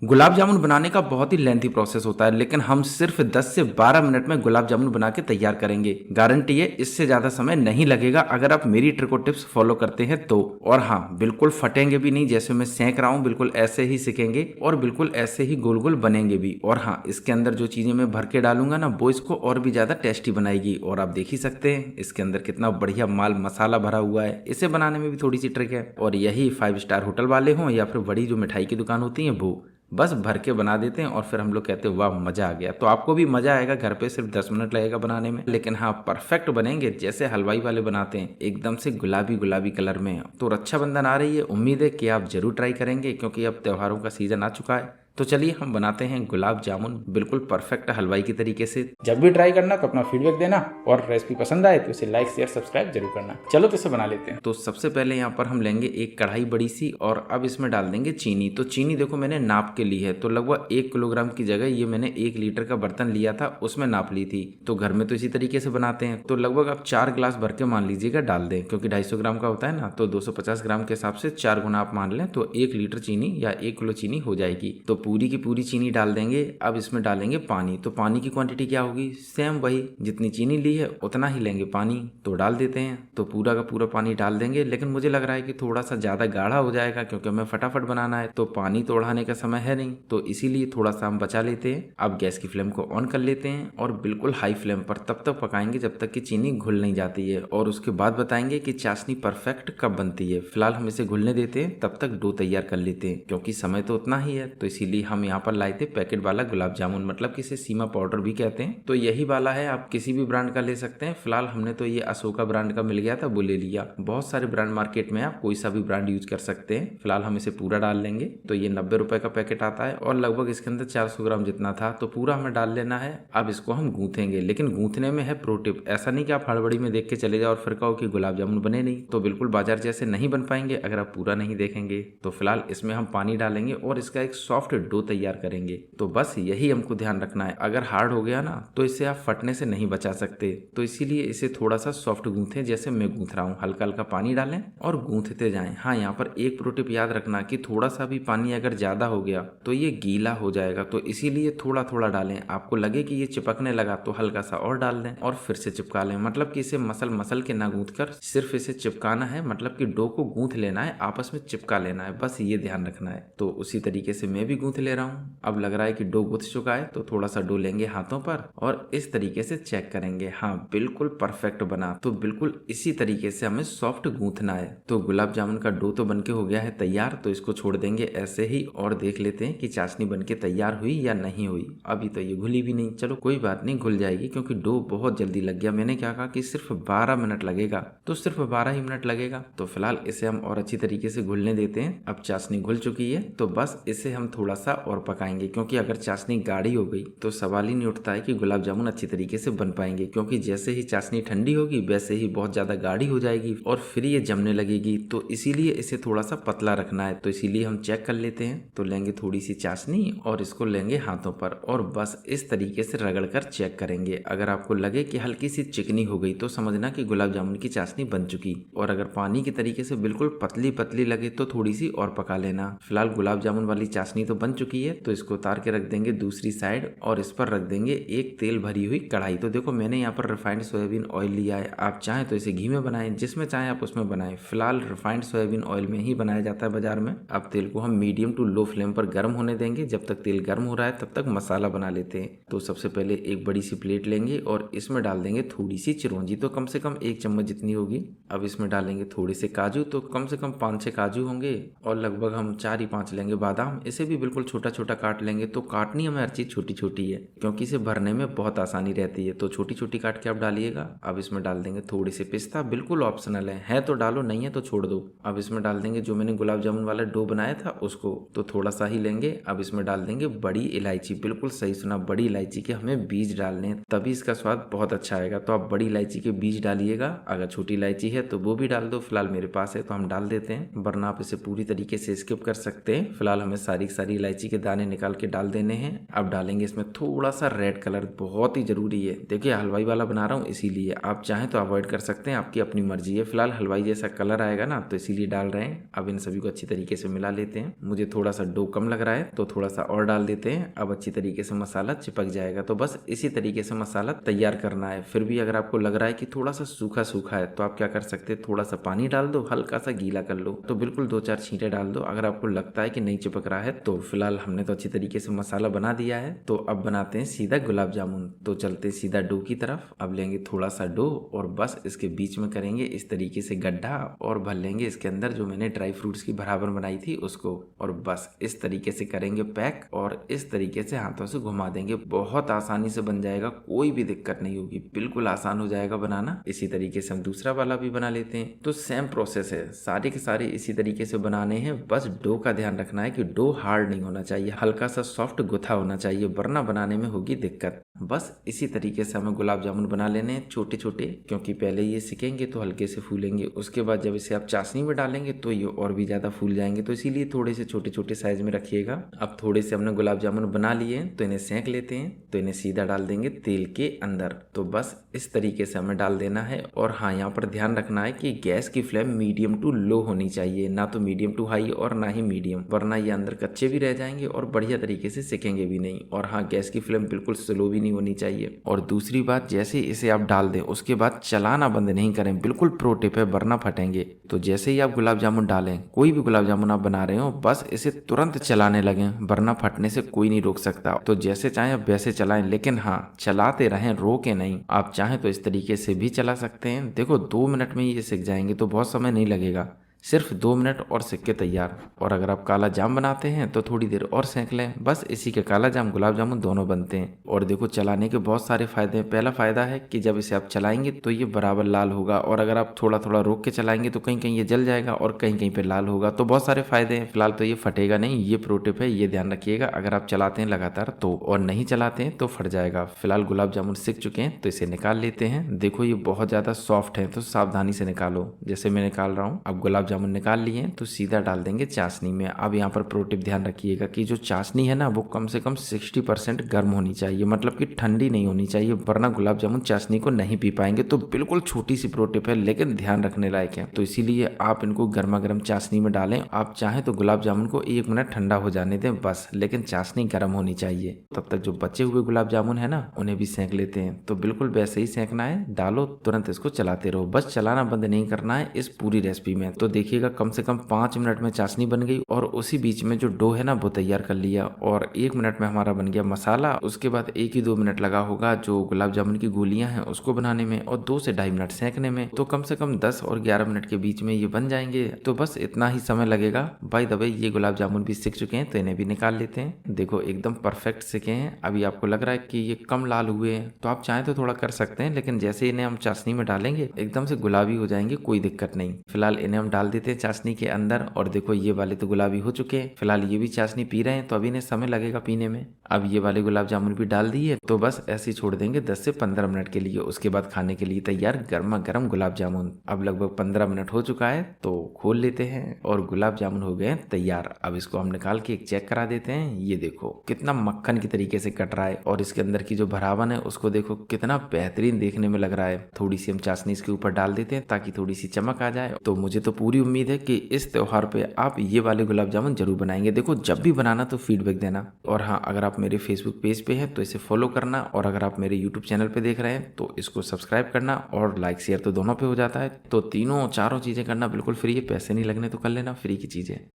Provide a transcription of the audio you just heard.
गुलाब जामुन बनाने का बहुत ही लेंथी प्रोसेस होता है, लेकिन हम सिर्फ 10 से 12 मिनट में गुलाब जामुन बना के तैयार करेंगे। गारंटी है इससे ज्यादा समय नहीं लगेगा अगर आप मेरी ट्रिक और टिप्स फॉलो करते हैं तो। और हाँ, बिल्कुल फटेंगे भी नहीं जैसे मैं सेंक रहा हूँ, बिल्कुल ऐसे ही सिकेंगे और बिल्कुल ऐसे ही गोल गोल बनेंगे भी। और हाँ, इसके अंदर जो चीजें मैं भर के डालूंगा ना, वो इसको और भी ज्यादा टेस्टी बनाएगी। और आप देख ही सकते हैं इसके अंदर कितना बढ़िया माल मसाला भरा हुआ है। इसे बनाने में भी थोड़ी सी ट्रिक है, और यही 5 स्टार होटल वाले हों या फिर बड़ी जो मिठाई की दुकान होती है वो बस भर के बना देते हैं और फिर हम लोग कहते हैं वाह मजा आ गया। तो आपको भी मजा आएगा, घर पे सिर्फ 10 मिनट लगेगा बनाने में, लेकिन हाँ परफेक्ट बनेंगे जैसे हलवाई वाले बनाते हैं, एकदम से गुलाबी गुलाबी कलर में। तो रक्षाबंधन आ रही है, उम्मीद है कि आप जरूर ट्राई करेंगे क्योंकि अब त्योहारों का सीजन आ चुका है। तो चलिए हम बनाते हैं गुलाब जामुन बिल्कुल परफेक्ट हलवाई की तरीके से। जब भी ट्राई करना तो अपना फीडबैक देना, और रेसिपी पसंद आए तो इसे लाइक शेयर सब्सक्राइब जरूर करना। चलो तो इसे बना लेते हैं। तो सबसे पहले यहाँ पर हम लेंगे एक कढ़ाई बड़ी सी, और अब इसमें डाल देंगे चीनी। तो चीनी देखो मैंने नाप के ली है, तो लगभग 1 किलोग्राम की जगह ये मैंने 1 लीटर का बर्तन लिया था उसमें नाप ली थी। तो घर में तो इसी तरीके से बनाते हैं। तो लगभग आप 4 गिलास भर के मान लीजिएगा डाल दें, क्योंकि 250 ग्राम का होता है ना, तो 250 ग्राम के हिसाब से 4 गुना आप मान लें तो 1 लीटर चीनी या 1 किलो चीनी हो जाएगी। तो पूरी की पूरी चीनी डाल देंगे। अब इसमें डालेंगे पानी। तो पानी की क्वांटिटी क्या होगी, सेम वही जितनी चीनी ली है उतना ही लेंगे पानी। तो डाल देते हैं। तो पूरा का पूरा पानी डाल देंगे, लेकिन मुझे लग रहा है कि थोड़ा सा ज्यादा गाढ़ा हो जाएगा क्योंकि हमें फटाफट बनाना है, तो पानी तो उड़ाने का समय है नहीं, तो इसीलिए थोड़ा सा हम बचा लेते हैं। अब गैस की फ्लेम को ऑन कर लेते हैं और बिल्कुल हाई फ्लेम पर तब तक पकाएंगे जब तक कि चीनी घुल नहीं जाती है, और उसके बाद बताएंगे कि चाशनी परफेक्ट कब बनती है। फिलहाल हम इसे घुलने देते हैं, तब तक डो तैयार कर लेते हैं क्योंकि समय तो उतना ही है। तो इसीलिए हम यहाँ पर लाए थे पैकेट वाला गुलाब जामुन, मतलब कि इसे सीमा पाउडर भी कहते हैं। तो यही वाला है, आप किसी भी ब्रांड का ले सकते हैं। फिलहाल हमने तो ये अशोका ब्रांड का मिल गया था वो ले लिया। बहुत सारे ब्रांड मार्केट में, आप कोई सा भी ब्रांड यूज कर सकते हैं। फिलहाल हम इसे पूरा डाल लेंगे। तो ये 90 रुपए का पैकेट आता है और लगभग इसके अंदर 400 ग्राम जितना था, तो पूरा हमें डाल लेना है। अब इसको हम गूंथेंगे, लेकिन गूंथने में है प्रो टिप। ऐसा नहीं कि आप हड़बड़ी में देख के चले जाओ और फिर कहो कि गुलाब जामुन बने नहीं, तो बिल्कुल बाजार जैसे नहीं बन पाएंगे अगर आप पूरा नहीं देखेंगे। तो फिलहाल इसमें हम पानी डालेंगे और इसका एक सॉफ्ट डो तैयार करेंगे। तो बस यही हमको ध्यान रखना है, अगर हार्ड हो गया ना तो इसे आप फटने से नहीं बचा सकते। तो इसीलिए इसे थोड़ा सा सॉफ्ट गूंथे जैसे मैं गूंथ रहा हूँ। हल्का हल्का पानी डालें और गूंथते जाएं। हाँ, यहाँ पर एक प्रो टिप याद रखना कि थोड़ा सा भी पानी अगर ज्यादा हो गया तो ये गीला हो जाएगा, तो इसीलिए थोड़ा थोड़ा डालें। आपको लगे कि ये चिपकने लगा तो हल्का सा और डाल दें और फिर से चिपका लें। मतलब कि इसे मसल मसल के ना गूंथ कर सिर्फ इसे चिपकाना है, मतलब कि डो को गूंथ लेना है, आपस में चिपका लेना है, बस ये ध्यान रखना है। तो उसी तरीके से मैं भी गूंथ ले रहा हूँ। अब लग रहा है कि डो गूंथ चुका है, तो थोड़ा सा डो लेंगे हाथों पर और इस तरीके से चेक करेंगे। हाँ बिल्कुल परफेक्ट बना। तो बिल्कुल इसी तरीके से हमें सॉफ्ट गूंथना है। तो गुलाब जामुन का डो तो बनके हो गया है तैयार, तो इसको छोड़ देंगे ऐसे ही और देख लेते हैं कि चाशनी बनके तैयार हुई या नहीं हुई। अभी तो ये घुली भी नहीं, चलो कोई बात नहीं, घुल जाएगी क्योंकि डो बहुत जल्दी लग गया। मैंने क्या कहा कि सिर्फ 12 मिनट लगेगा, तो सिर्फ 12 ही मिनट लगेगा। तो फिलहाल इसे हम और अच्छी तरीके से घुलने देते हैं। अब चाशनी घुल चुकी है, तो बस इसे हम थोड़ा सा और पकाएंगे, क्योंकि अगर चाशनी गाढ़ी हो गई तो सवाल ही नहीं उठता है कि गुलाब जामुन अच्छी तरीके से बन पाएंगे, क्योंकि जैसे ही चाशनी ठंडी होगी वैसे ही बहुत ज्यादा गाढ़ी हो जाएगी और फिर ये जमने लगेगी। तो इसीलिए इसे थोड़ा सा पतला रखना है। तो इसीलिए हम चेक कर लेते हैं। तो लेंगे थोड़ी सी चाशनी और इसको लेंगे हाथों पर और बस इस तरीके से रगड़ कर चेक करेंगे। अगर आपको लगे कि हल्की सी चिकनी हो गई तो समझना कि गुलाब जामुन की चाशनी बन चुकी, और अगर पानी की तरीके से बिल्कुल पतली पतली लगे तो थोड़ी सी और पका लेना। फिलहाल गुलाब जामुन वाली चाशनी तो बन चुकी है, तो इसको उतार के रख देंगे दूसरी साइड और इस पर रख देंगे एक तेल भरी हुई कढ़ाई। तो देखो मैंने यहाँ पर रिफाइंड सोयाबीन ऑयल लिया है, आप चाहें तो इसे घी में बनाएं, जिसमें चाहें आप उसमें बनाएं। फिलहाल रिफाइंड सोयाबीन ऑयल में ही बनाया जाता है बाजार में। अब तेल को हम मीडियम टू लो फ्लेम पर गर्म होने देंगे। जब तक तेल गर्म हो रहा है तब तक मसाला बना लेते हैं। तो सबसे पहले एक बड़ी सी प्लेट लेंगे और इसमें डाल देंगे थोड़ी सी चिरौंजी, तो कम से कम 1 चम्मच जितनी होगी। अब इसमें डालेंगे थोड़े से काजू, तो कम से कम 5-6 काजू होंगे, और लगभग हम 4 ही 5 लेंगे बादाम। इसे भी बिल्कुल छोटा छोटा काट लेंगे। तो काटनी हमें हर चीज छोटी छोटी है क्योंकि इसे भरने में बहुत आसानी रहती है, तो छोटी छोटी काट के आप डालिएगा। अब इसमें डाल देंगे थोड़े से पिस्ता, बिल्कुल ऑप्शनल है तो डालो, नहीं है तो छोड़ दो। अब इसमें डाल देंगे जो मैंने गुलाब जामुन वाला डो बनाया था उसको, तो थोड़ा सा ही लेंगे। अब इसमें डाल देंगे बड़ी इलायची, बिल्कुल सही सुना, बड़ी इलायची के हमें बीज डालने हैं, तभी इसका स्वाद बहुत अच्छा आएगा। तो आप बड़ी इलायची के बीज डालिएगा। अगर छोटी इलायची है तो वो भी डाल दो, फिलहाल मेरे पास है तो हम डाल देते हैं, वरना आप इसे पूरी तरीके से स्किप कर सकते हैं। फिलहाल हमें सारी सारी इलायची के दाने निकाल के डाल देने हैं। अब डालेंगे इसमें थोड़ा सा रेड कलर, बहुत ही जरूरी है। देखिए हलवाई वाला बना रहा हूँ इसीलिए, आप चाहें तो अवॉइड कर सकते हैं, आपकी अपनी मर्जी है। फिलहाल हलवाई जैसा कलर आएगा ना तो इसीलिए डाल रहे हैं। अब इन सभी को अच्छी तरीके से मिला लेते हैं। मुझे थोड़ा सा डो कम लग रहा है तो थोड़ा सा और डाल देते हैं। अब अच्छी तरीके से मसाला चिपक जाएगा। तो बस इसी तरीके से मसाला तैयार करना है। फिर भी अगर आपको लग रहा है कि थोड़ा सा सूखा सूखा है तो आप क्या कर सकते हैं, थोड़ा सा पानी डाल दो, हल्का सा गीला कर लो, तो बिल्कुल 2-4 छींटे डाल दो। अगर आपको लगता है कि नहीं चिपक रहा है तो फिलहाल हमने तो अच्छी तरीके से मसाला बना दिया है। तो अब बनाते हैं सीधा गुलाब जामुन। तो चलते सीधा डो की तरफ। अब लेंगे थोड़ा सा डो और बस इसके बीच में करेंगे इस तरीके से गड्ढा और भर लेंगे इसके अंदर जो मैंने ड्राई फ्रूट्स की भरावन बनाई थी उसको, और बस इस तरीके से करेंगे पैक और इस तरीके से हाथों से घुमा देंगे। बहुत आसानी से बन जाएगा, कोई भी दिक्कत नहीं होगी, बिल्कुल आसान हो जाएगा बनाना। इसी तरीके से हम दूसरा वाला भी बना लेते हैं। तो सेम प्रोसेस है, सारे के सारे इसी तरीके से बनाने हैं। बस डो का ध्यान रखना है कि डो हार्ड नहीं होना चाहिए, हल्का सा सॉफ्ट गुथा होना चाहिए, वरना बनाने में होगी दिक्कत। बस इसी तरीके से हमें गुलाब जामुन बना लेने हैं छोटे छोटे, क्योंकि पहले ये सिकेंगे तो हल्के से फूलेंगे, उसके बाद जब इसे आप चाशनी में डालेंगे तो ये और भी ज्यादा फूल जाएंगे। तो इसीलिए थोड़े से छोटे छोटे साइज में रखिएगा। अब थोड़े से हमने गुलाब जामुन बना लिए हैं तो इन्हें सेंक लेते हैं। तो इन्हें सीधा डाल देंगे तेल के अंदर। तो बस इस तरीके से हमें डाल देना है। और हाँ, यहाँ पर ध्यान रखना है कि गैस की फ्लेम मीडियम टू लो होनी चाहिए, ना तो मीडियम टू हाई और ना ही मीडियम, वरना ये अंदर कच्चे भी रह जाएंगे और बढ़िया तरीके से सिकेंगे भी नहीं। और हाँ, गैस की फ्लेम बिल्कुल स्लो भी नहीं होनी चाहिए। और दूसरी बात, जैसे इसे आप डाल दें उसके बाद चलाना बंद नहीं करें, बिल्कुल प्रो टिप है, वरना फटेंगे। तो जैसे ही आप गुलाब जामुन डालें, कोई भी गुलाब जामुन आप बना रहे हो, बस इसे तुरंत चलाने लगें, वरना फटने से कोई नहीं रोक सकता। तो जैसे चाहें आप वैसे चलाएं, लेकिन हाँ चलाते रहें, रोके नहीं। आप चाहें तो इस तरीके से भी चला सकते हैं। देखो 2 मिनट में ये सिक जाएंगे, तो बहुत समय नहीं लगेगा, सिर्फ 2 मिनट और सिक के तैयार। और अगर आप काला जाम बनाते हैं तो थोड़ी देर और सेंक लें, बस इसी के काला जाम गुलाब जामुन दोनों बनते हैं। और देखो चलाने के बहुत सारे फायदे हैं। पहला फायदा है कि जब इसे आप चलाएंगे तो ये बराबर लाल होगा, और अगर आप थोड़ा थोड़ा रोक के चलाएंगे तो कहीं कहीं ये जल जाएगा और कहीं कहीं पे लाल होगा। तो बहुत सारे फायदे हैं। फिलहाल तो ये फटेगा नहीं, ये प्रो टिप है, ये ध्यान रखिएगा अगर आप चलाते हैं लगातार तो, और नहीं चलाते हैं तो फट जाएगा। फिलहाल गुलाब जामुन सिक चुके हैं तो इसे निकाल लेते हैं। देखो ये बहुत ज्यादा सॉफ्ट है तो सावधानी से निकालो, जैसे मैं निकाल रहा हूँ। अब गुलाब जामुन निकाल लिए तो सीधा डाल देंगे चाशनी में। अब यहाँ पर प्रो टिप ध्यान रखिएगा कि जो चाशनी है ना वो कम से कम 60% गर्म होनी चाहिए, मतलब कि ठंडी नहीं होनी चाहिए, वरना गुलाब जामुन चाशनी को नहीं पी पाएंगे। तो बिल्कुल छोटी सी प्रो टिप है लेकिन ध्यान रखने लायक है। तो इसीलिए आप इनको गर्मा गर्म चाशनी में डालें। आप चाहें तो गुलाब जामुन को 1 मिनट ठंडा हो जाने दें बस, लेकिन चाशनी गर्म होनी चाहिए। तब तक जो बचे हुए गुलाब जामुन है ना उन्हें भी सेंक लेते हैं। तो बिल्कुल वैसे ही सेंकना है, डालो तुरंत इसको चलाते रहो, बस चलाना बंद नहीं करना है इस पूरी रेसिपी में। तो देखिएगा कम से कम 5 मिनट में चाशनी बन गई, और उसी बीच में जो डो है ना वो तैयार कर लिया, और 1 मिनट में हमारा बन गया मसाला। उसके बाद 1 ही 2 मिनट लगा होगा जो गुलाब जामुन की गोलियां हैं उसको बनाने में, और 2 से 2.5 मिनट सेंकने में। तो कम से कम 10 और 11 मिनट के बीच में ये बन जाएंगे। तो बस इतना ही समय लगेगा। बाय द वे ये गुलाब जामुन भी सिक चुके हैं तो इन्हें भी निकाल लेते हैं। देखो एकदम परफेक्ट सिके हैं। अभी आपको लग रहा है कि ये कम लाल हुए हैं तो आप चाहें तो थोड़ा कर सकते हैं, लेकिन जैसे इन्हें हम चाशनी में डालेंगे एकदम से गुलाबी हो जाएंगे, कोई दिक्कत नहीं। फिलहाल इन्हें हम डाल देते हैं चाशनी के अंदर, और देखो ये वाले तो गुलाबी हो चुके हैं। फिलहाल ये भी चाशनी पी रहे हैं तो अभी इन्हें समय लगेगा पीने में। अब ये वाले गुलाब जामुन भी डाल दिए तो बस ऐसे ही छोड़ देंगे 10 से 15 मिनट के लिए। उसके बाद खाने के लिए तैयार गर्मा गर्म गुलाब जामुन। अब लगभग 15 मिनट हो चुका है तो खोल लेते हैं, और गुलाब जामुन हो गए तैयार। अब इसको हम निकाल के एक चेक करा देते हैं। ये देखो कितना मक्खन की तरीके से कट रहा है, और इसके अंदर की जो भरावन है उसको देखो कितना बेहतरीन देखने में लग रहा है। थोड़ी सी हम चाशनी इसके ऊपर डाल देते हैं ताकि थोड़ी सी चमक आ जाए। तो मुझे तो पूरी उम्मीद है कि इस त्योहार पे आप ये वाले गुलाब जामुन जरूर बनाएंगे। देखो जब भी बनाना तो फीडबैक देना। और हाँ, अगर आप मेरे फेसबुक पेज पे हैं तो इसे फॉलो करना, और अगर आप मेरे यूट्यूब चैनल पे देख रहे हैं तो इसको सब्सक्राइब करना, और लाइक शेयर तो दोनों पे हो जाता है। तो तीनों चारों चीजें करना बिल्कुल फ्री है, पैसे नहीं लगने, तो कर लेना, फ्री की चीजें।